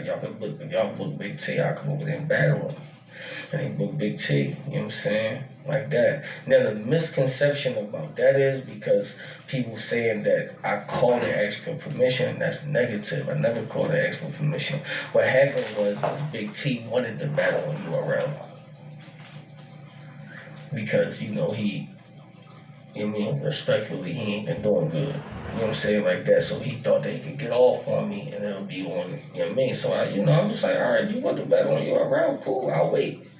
like, if y'all book Big T, I'll come over there and battle him. And they book Big T, you know what I'm saying? Like that. Now the misconception about that is because people saying that I called and asked for permission, that's negative. I never called and asked for permission. What happened was Big T wanted to battle on URL. Because, you know, respectfully, he ain't been doing good. You know what I'm saying, like that. So he thought that he could get off on me and it'll be on, you know what I mean? So I'm just like, all right, you want to battle on URL, cool, I'll wait.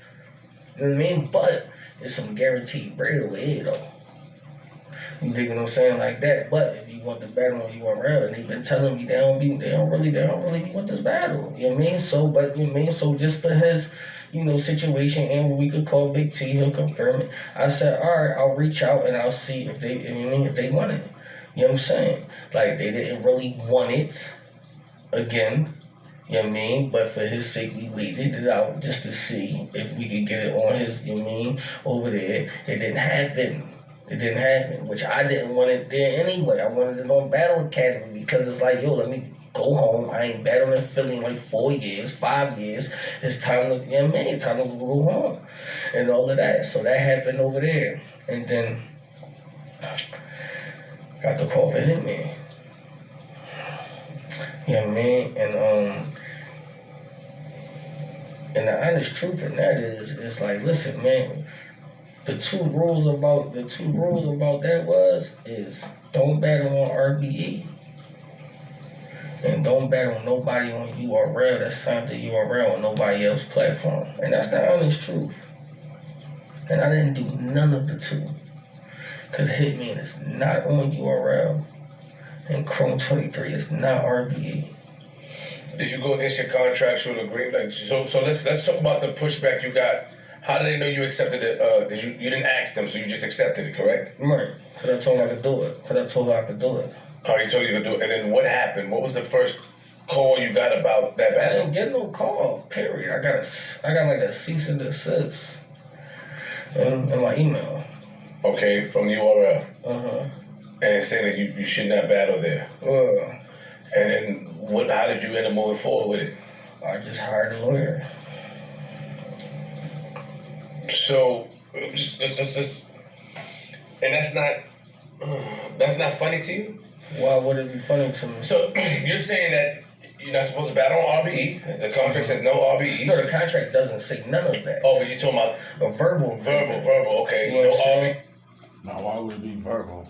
You know what I mean? But there's some guaranteed bread over here though. You dig what I'm saying, like that? But if you want to battle on URL and they've been telling me they don't really want this battle. You know what I mean? So, but you know what I mean? So just for his, situation, and we could call Big T, he'll confirm it. I said, all right, I'll reach out and I'll see if they want it. You know what I'm saying? Like, they didn't really want it again. You know what I mean? But for his sake, we waited it out just to see if we could get it on his, you know what I mean, over there. It didn't happen, which I didn't want it there anyway. I wanted it on Battle Academy because it's like, yo, let me go home. I ain't battling Philly in like 4 years, 5 years. It's time to, you know what I mean? It's time to go home and all of that. So that happened over there. And then got the call for Hitman. You know what I mean? And the honest truth in that is like, listen, man, the two rules about that is don't battle on RBE and don't battle nobody on URL that's signed to URL on nobody else's platform. And that's the honest truth. And I didn't do none of the two. Because Hitman is not on URL and Chrome 23 is not RBE. Did you go against your contractual agreement? So let's talk about the pushback you got. How did they know you accepted it? You didn't ask them, so you just accepted it, correct? Right. Because I told her I could do it. Oh, he told you to do it. And then what happened? What was the first call you got about that battle? I didn't get no call, period. I got like a cease and desist in my email. Okay, from the URL. Uh-huh. And saying that you should not battle there. And then how did you end up moving forward with it? I just hired a lawyer. So, and that's not funny to you? Why would it be funny to me? So, you're saying that you're not supposed to battle on RBE. The contract says no RBE. No, the contract doesn't say none of that. Oh, but you're talking about a verbal. Okay. You know no RBE. Now, why would it be verbal?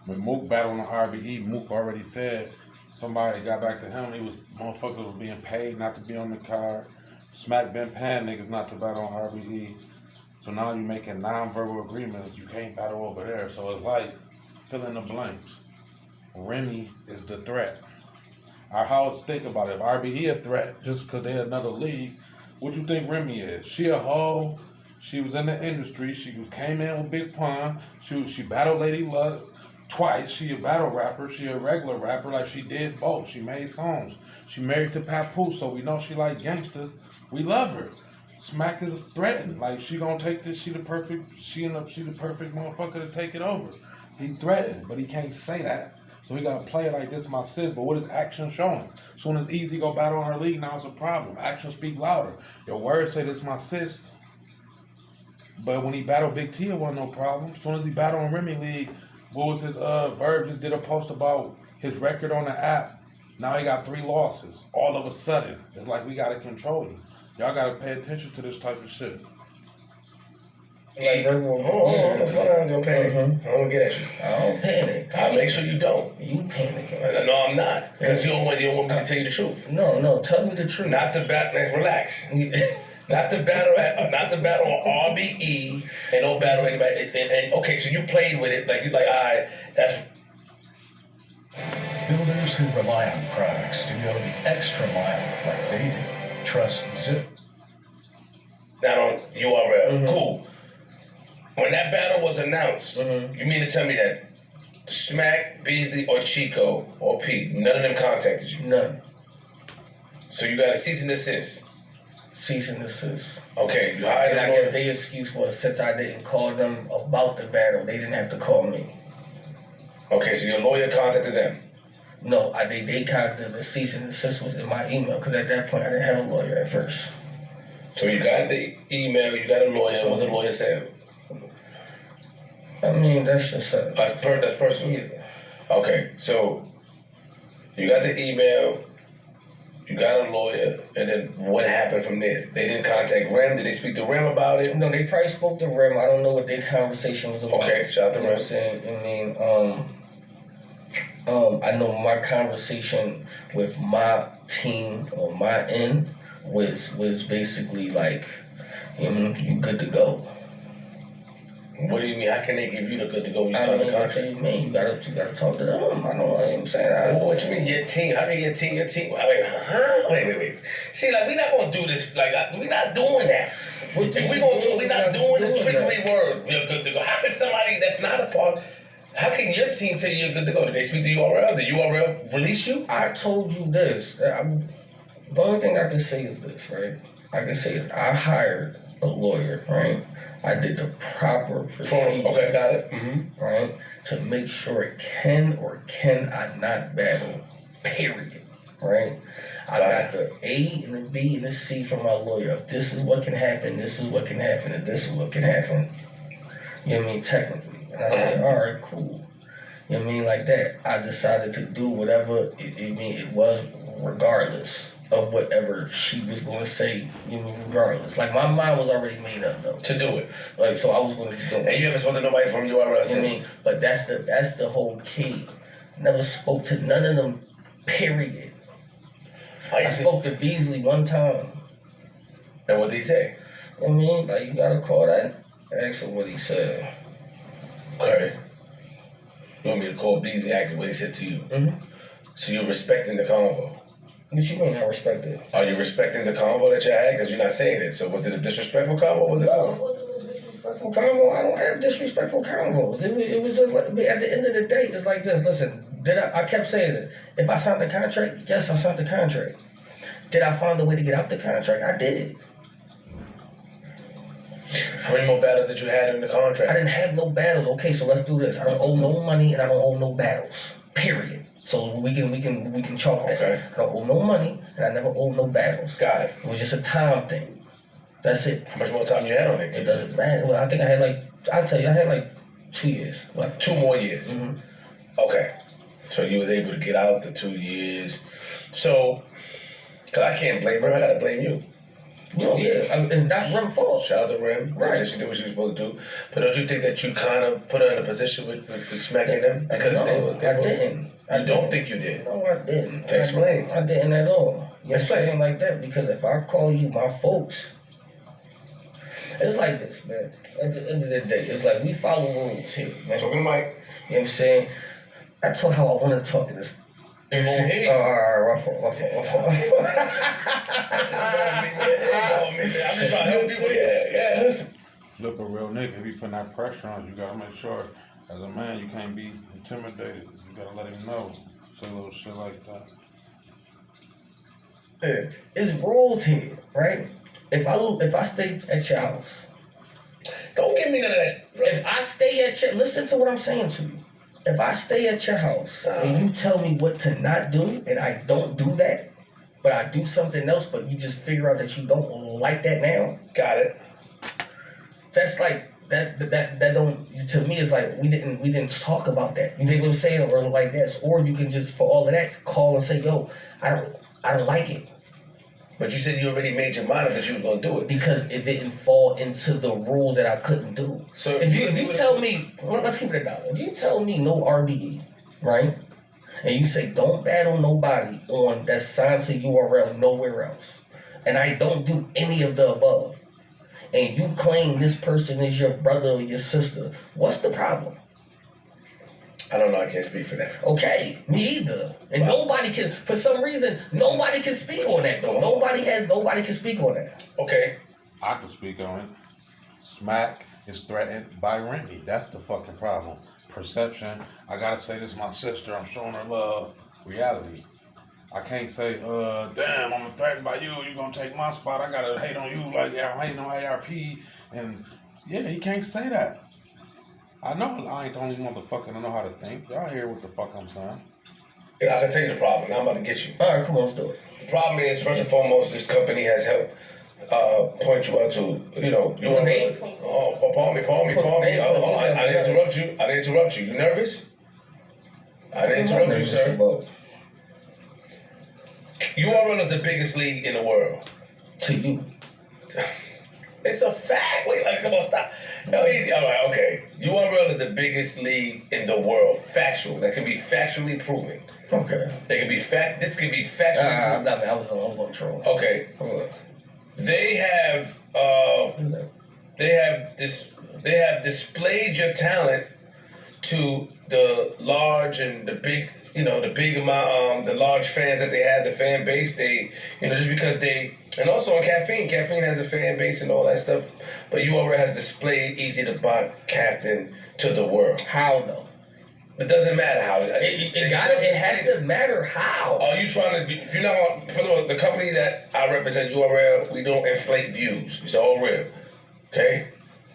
When Mook battled on RBE, Mook already said somebody got back to him. Motherfuckers was being paid not to be on the card. Smack been paying niggas not to battle on RBE. So now you're making non-verbal agreements. You can't battle over there. So it's like fill in the blanks. Remy is the threat. Our house, think about it. If RBE a threat just because they're another league, what you think Remy is? She a hoe. She was in the industry. She came in with Big Pun. She battled Lady Luck twice. She a battle rapper. She a regular rapper. Like, she did both. She made songs. She married to Papoose, so we know she like gangsters. We love her. Smack is threatened. Like, she gonna take this. She the perfect motherfucker to take it over. He threatened, but he can't say that. So he gotta play it like this my sis. But what is action showing? As soon as Eazy go battle on her league, now it's a problem. Action speak louder. Your words say this my sis. But when he battled Big T, it wasn't no problem. As soon as he battled on Remy League, what was his Verb just did a post about his record on the app. Now he got 3 losses. All of a sudden. It's like we gotta control him. Y'all gotta pay attention to this type of shit. Like, hold on, slow down, don't panic. I don't want to get at you. I don't panic. I'll make sure you don't. You panic. No, I'm not. Because you don't want me to tell you the truth. No, tell me the truth. Not to battle, relax. Not to battle on RBE and don't battle anybody. And okay, so you played with it like you're like, all right, that's. Builders who rely on products to go the extra mile like they do. Trust Zip. Not on URL. Cool. When that battle was announced, you mean to tell me that Smack, Beasley, or Chico, or Pete, none of them contacted you? None. So you got a cease and desist? Cease and desist. Okay, you hired and them. I guess their excuse was since I didn't call them about the battle, they didn't have to call me. Okay, so your lawyer contacted them? No, they contacted the cease and desist was in my email because at that point I didn't have a lawyer at first. So you got the email, you got a lawyer. What the lawyer said? I mean, that's just That's personal. Yeah. Okay, so you got the email, you got a lawyer, and then what happened from there? They didn't contact Rem. Did they speak to Rem about it? No, they probably spoke to Rem. I don't know what their conversation was about. Okay, shout out to You know what Rem. I'm saying? I mean, I know my conversation with my team on my end was basically like, you good to go. What do you mean? How can they give you the good to go when you I sign the mean, contract? you gotta talk to them. I know what I'm saying. What you mean your team? How can your team? Wait. See, like, we not gonna do this. Like, we not doing that. If we gonna do, we not doing the trickery word. We're good to go. How can somebody that's not a part? How can your team tell you you're good to go? Did they speak to URL? Did URL release you? I told you this. The only thing I can say is this, right? I can say is I hired a lawyer, right? I did the proper procedure. Okay, got it. Mm-hmm. Right? To make sure it can or cannot not battle. Period. Right? I got the A and the B and the C from my lawyer. This is what can happen, this is what can happen, and this is what can happen. You know what I mean? Technically. And I said, all right, cool. You know what I mean? Like that. I decided to do whatever it was regardless of whatever she was going to say, regardless. Like, my mind was already made up, though. To do it. Like, so I was going to do it. And you haven't spoken to nobody from URL since? You know what I mean? But that's the whole key. Never spoke to none of them, period. I spoke to Beasley one time. And what did he say? You know what I mean? Like, you got to call that. Ask him what he said. Okay. You want me to call Beasley, ask him what he said to you? Mm-hmm. So you're respecting the convo? What you mean I respect it? Are you respecting the convo that you had? Because you're not saying it. So was it a disrespectful convo? What was it? No, it wasn't a disrespectful convo. I don't have disrespectful convos. It was just like, at the end of the day, it's like this. Listen, I kept saying it. If I signed the contract, yes, I signed the contract. Did I find a way to get out the contract? I did. How many more battles did you have in the contract? I didn't have no battles. Okay, so let's do this. I don't owe no money and I don't owe no battles. Period. So we can chalk that. Okay. I don't owe no money and I never owe no battles. Got it. It was just a time thing. That's it. How much more time you had on it? It doesn't matter. Well, I think I had like 2 years left. 2 more years. Mm-hmm. Okay. So you was able to get out the 2 years. So, because I can't blame Rem, I gotta blame you. It's not Rem's fault. Shout out to Rem. Right. She did what she was supposed to do. But don't you think that you kind of put her in a position with smacking them? Because no, I didn't. You don't think you did? No, I didn't. Explain. I didn't at all. Explain. Saying like that because if I call you my folks, it's like this, man. At the end of the day, it's like we follow rules here, man. Talking to Mike. You know what I'm saying? I talk how I want to talk in this. They won't hear you. My fault. I'm just trying to help people. Yeah. Listen. Flip a real nigga. If he putting that pressure on you, gotta make sure, as a man, you can't be intimidated. You gotta let him know. Say little shit like that. Yeah. It's rules here, right? If I stay at your house, Don't give me none of that. if I stay at your, listen to what I'm saying to you. If I stay at your house and you tell me what to not do and I don't do that, but I do something else, but you just figure out that you don't like that now. Got it. That's like that don't, to me, it's like we didn't talk about that. You think we'll say it or like this, or you can just, for all of that, call and say, yo, I don't like it. But you said you already made your mind up that you were gonna do it. Because it didn't fall into the rules that I couldn't do. So if you tell me, well, let's keep it down. If you tell me no RBE, right? And you say don't battle nobody on that's signed to URL nowhere else, and I don't do any of the above, and you claim this person is your brother or your sister, what's the problem? I don't know. I can't speak for that. Okay, me either. And nobody can, for some reason, nobody can speak on that though. Nobody can speak on that. Okay. I can speak on it. Smack is threatened by Remy. That's the fucking problem. Perception. I gotta say this, my sister. I'm showing her love. Reality. I can't say, damn, I'm threatened by you. You're gonna take my spot. I gotta hate on you like I'm hating on ARP. And yeah, he can't say that. I know I ain't the only motherfucker that know how to think. Y'all hear what the fuck I'm saying. Yeah, I can tell you the problem. Now I'm about to get you. All right, come on, let's do it. The problem is, first and foremost, this company has helped point you out to, you know, you want to. Oh, pardon me. Oh, I didn't interrupt you. You nervous? I didn't interrupt you, sir. URL is the biggest league in the world. To you. It's a fact. Wait, like, come on, stop. No, easy. All right, okay. URL is the biggest league in the world. Factual. That can be factually proven. Okay. It can be this can be factually proven. I was on troll. Okay. They have displayed your talent to the large and the big, you know, the big amount, the large fans that they have, the fan base. They, you know, just because and also on Caffeine has a fan base and all that stuff. But URL has displayed Eazy the Bot captain to the world. How though? It doesn't matter how. It has to matter how. Are you trying to be? If you're not, for the company that I represent, URL, we don't inflate views. It's all real. Okay.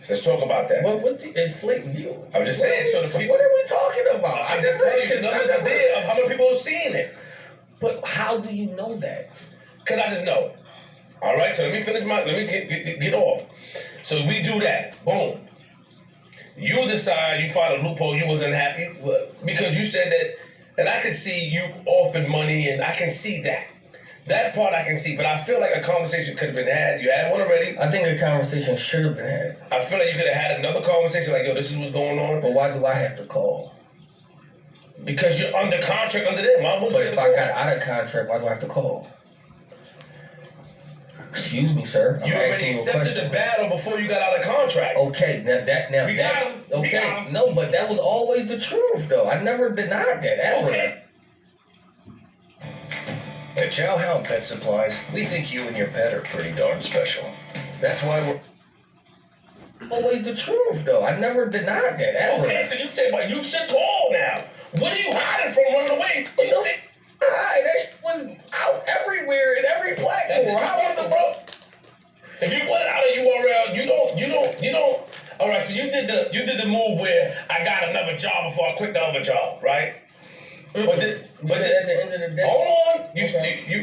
Let's talk about that. What the inflate view? I'm just saying. So the people. What are we talking about? I'm just telling you the numbers are there of how many people are seeing it. But how do you know that? Because I just know. All right. So let me get off. So we do that. Boom. You decide, you find a loophole, you wasn't happy because you said that, and I can see you offered money, and I can see that. That part I can see, but I feel like a conversation could have been had. You had one already. I think a conversation should have been had. I feel like you could have had another conversation, like, yo, this is what's going on. But why do I have to call? Because you're under contract under them. But if I got out of contract, why do I have to call? Excuse me, sir. You already accepted the battle before you got out of contract. Okay, we got him. Okay, no, but that was always the truth, though. I never denied that ever. Okay. At Chow Hound Pet Supplies, we think you and your pet are pretty darn special. That's why we're always the truth, though. I never denied that ever. Okay, so you said, but you should call now. What are you hiding from running away? That was out everywhere in every platform. How was it, bro? If you want it out of URL, you don't. All right, so you did the move where I got another job before I quit the other job, right? Mm-hmm. But at the end of the day, hold on.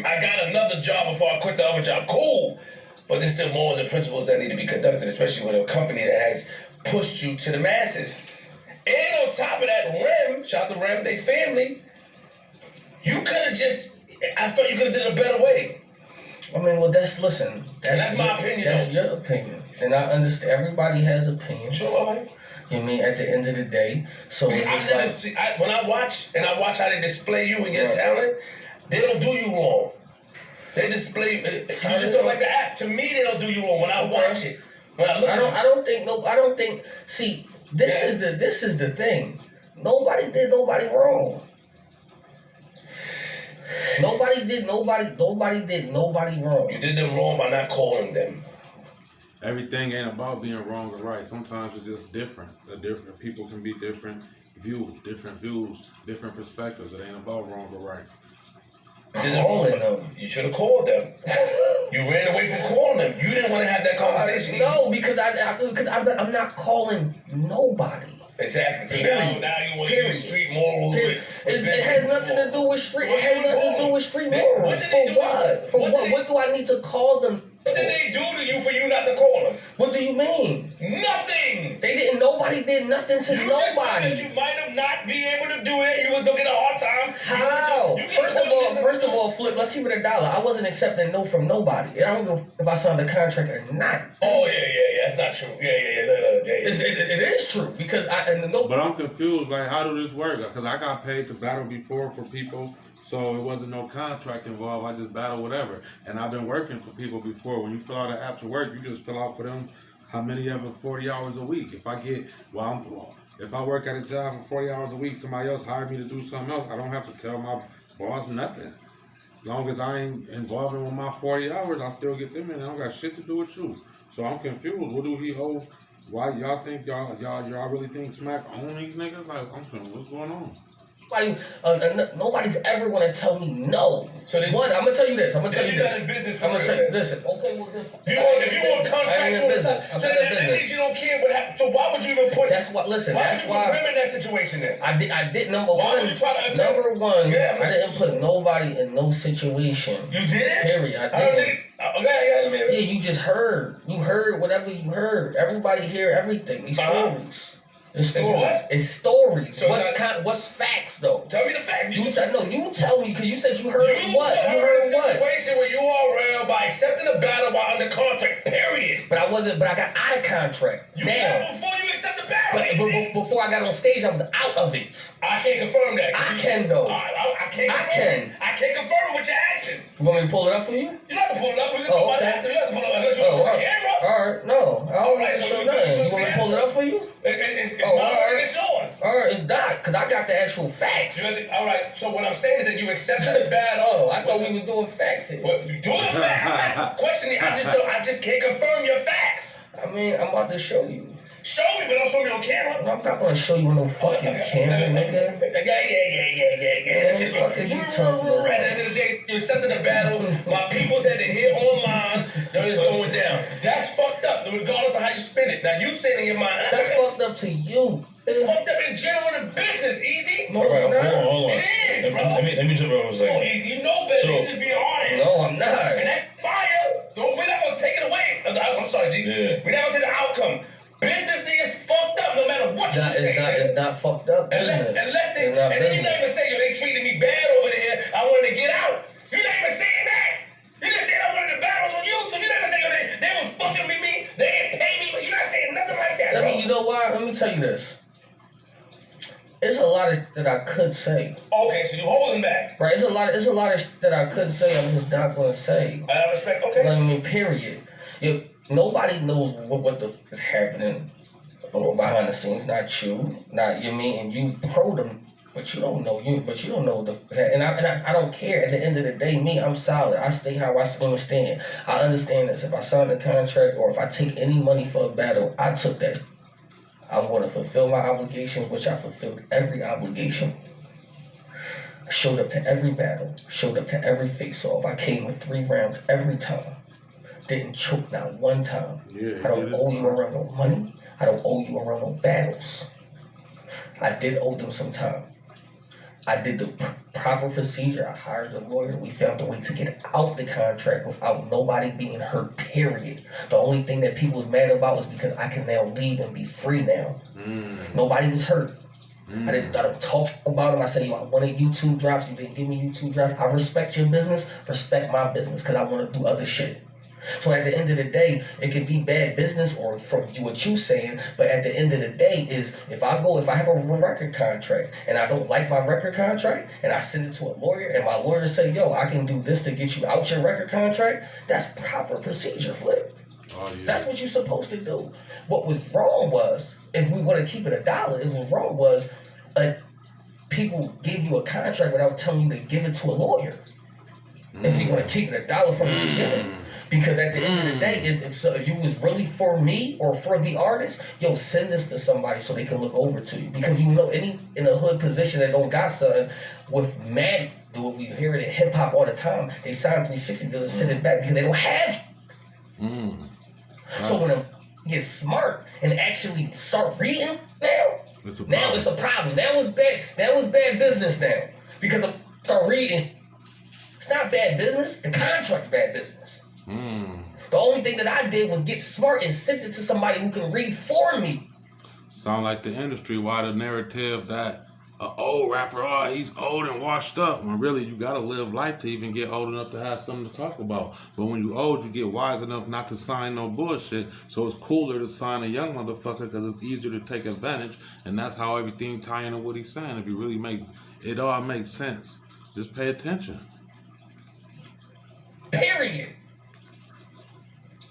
I got another job before I quit the other job. Cool, but there's still morals and principles that need to be conducted, especially with a company that has pushed you to the masses. And on top of that, Rem, shout out to Rem, they family. You could have I felt you could have did a better way. I mean, well, that's my opinion. That's your opinion. And I understand everybody has opinions. Sure. You mean at the end of the day? So it's just when I watch how they display you and your talent, they don't do you wrong. They display you just don't like the app. To me, they don't do you wrong when I watch it. When I look I don't think. See, this is the thing. Nobody did nobody wrong. Nobody did nobody wrong. You did them wrong by not calling them. Everything ain't about being wrong or right. Sometimes it's just different. Different people can be different views, different perspectives. It ain't about wrong or right. You should have called them. You ran away from calling them. You didn't want to have that conversation. No, because I'm not calling nobody. Exactly. So now you want to use street morals. It has nothing to do with street. It has nothing to do with street morals. For what? For what? What do I need to call them? What did they do to you for you not to call them? What do you mean? Nothing. Nobody did nothing to nobody. Just you might have not be able to do it. You was gonna get a hard time. How? First of all, Flip, let's keep it $1. I wasn't accepting no from nobody. I don't know if I signed a contract or not. Oh yeah. That's not true. Yeah. It is true because But I'm confused. Like, how do this work? Because I got paid to battle before for people. So it wasn't no contract involved. I just battle whatever. And I've been working for people before. When you fill out an app to work, you just fill out for them how many of it 40 hours a week. If I work at a job for 40 hours a week, somebody else hired me to do something else, I don't have to tell my boss nothing. As long as I ain't involved with my 40 hours, I still get them in. I don't got shit to do with you. So I'm confused. What do he hold? Why y'all think y'all really think Smack own these niggas? Like, I'm saying, what's going on? Nobody's ever gonna tell me no. So I'm gonna tell you this. I'm gonna tell you this. Got in business for real. Listen. Okay. Well, if you want contract contractual. business. So that means you don't care what happened. So why would you even put? That's what. Listen, that's why. Why would you put women in that situation then? I did. Number why one. Would you try to number one. Yeah, I didn't put nobody in no situation. You did? Period. I didn't. Yeah, you just heard. You heard whatever you heard. Everybody hear everything. These stories. It's stories. It's stories. So what's facts though? Tell me the facts. You tell me because you said you heard what? You heard what? Situation where you are real by accepting the battle while under contract. Period. But I wasn't. But I got out of contract. Now before you accept the battle. But before I got on stage, I was out of it. I can't confirm that. I can though. I can't. I can't confirm it with your actions. You want me to pull it up for you? You don't have to pull it up. We can talk about that after. You have to pull it up unless you want to show the camera. All right. No, I don't want to show nothing. You want me to pull it up for you? It's yours. All right, it's not, because I got the actual facts. All right, so what I'm saying is that you accepted the battle. Oh, I thought we were doing facts here. Well, you doing facts? I'm not questioning. I just can't confirm your facts. I mean, I'm about to show you. Show me, but don't show me on camera. No, I'm not going to show you on no fucking camera, nigga. Yeah. What the fuck is you talking about? At the end of the day, you accepted the battle. My people's had to hear online that it's going down. That's fucked up, regardless of how you spin it. Now, you say in your mind. That's fucked up to you. It's fucked up in general in business, Eazy. No, it's not. Hold on. It is, bro. Let me jump over a second. Oh, Eazy, you know better. You just be honest. No, I'm not. And that's fire. We're not going to take it away. I'm sorry, G. Yeah. We're not going to take the outcome. Business niggas fucked up no matter what you say. It's not fucked up. Unless they, and then you not even say, yo, they treated me bad over there. I wanted to get out. You're not even saying that. You just said I wanted the battles on YouTube. You're not even saying, yo, they was fucking with me. They didn't pay me. But you're not saying nothing like that, bro. You know why? Let me tell you this. It's a lot that I could say. Okay, so you holding back. Right, it's a lot of that I could say I'm just not gonna say. I respect, okay. I mean, period. Nobody knows what the is happening behind the scenes. Not you, not you, me, and you pro them, but you don't know and I don't care. At the end of the day, me, I'm solid. I stay how I stand. I understand this. If I sign a contract or if I take any money for a battle, I took that. I'm going to fulfill my obligations, which I fulfilled every obligation. I showed up to every battle, showed up to every face-off. I came with 3 rounds every time. Didn't choke not one time. I don't owe you around no money. I don't owe you around no battles. I did owe them some time. I did the proper procedure. I hired a lawyer. We found a way to get out the contract without nobody being hurt, period. The only thing that people was mad about was because I can now leave and be free now. Nobody was hurt. I didn't talk about them. I said, yo, I wanted YouTube drops. You didn't give me YouTube drops. I respect your business. Respect my business because I want to do other shit. So at the end of the day, it can be bad business or from what you saying, but at the end of the day is if I have a record contract and I don't like my record contract and I send it to a lawyer and my lawyer say, yo, I can do this to get you out your record contract, that's proper procedure, Flip. Oh, yeah. That's what you're supposed to do. What was wrong was, if we want to keep it $1, what was wrong was people gave you a contract without telling you to give it to a lawyer. If you want to keep it $1 from the beginning. Because at the end of the day, if you was really for me or for the artist, yo, send this to somebody so they can look over to you. Because you know, any in a hood position that don't got something with mad, we hear it in hip hop all the time. They sign 360 doesn't send it back because they don't have it. So when them get smart and actually start reading now, it's a problem. Now it's bad. Now it's bad business now because they start reading. It's not bad business. The contract's bad business. The only thing that I did was get smart and send it to somebody who can read for me. Sound like the industry, why the narrative that an old rapper, he's old and washed up. When really you gotta live life to even get old enough to have something to talk about. But when you old, you get wise enough not to sign no bullshit. So it's cooler to sign a young motherfucker because it's easier to take advantage. And that's how everything tie into what he's saying. If you really make it all makes sense, just pay attention. Period.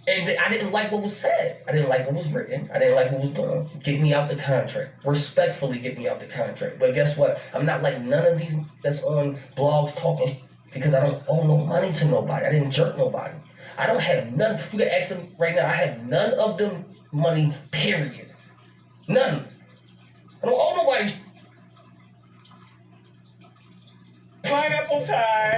And I didn't like what was said. I didn't like what was written. I didn't like what was done. Get me out the contract. Respectfully get me out the contract. But guess what? I'm not like none of these that's on blogs talking because I don't owe no money to nobody. I didn't jerk nobody. I don't have none. You can ask them right now. I have none of them money, period. None. I don't owe nobody. Pineapple time.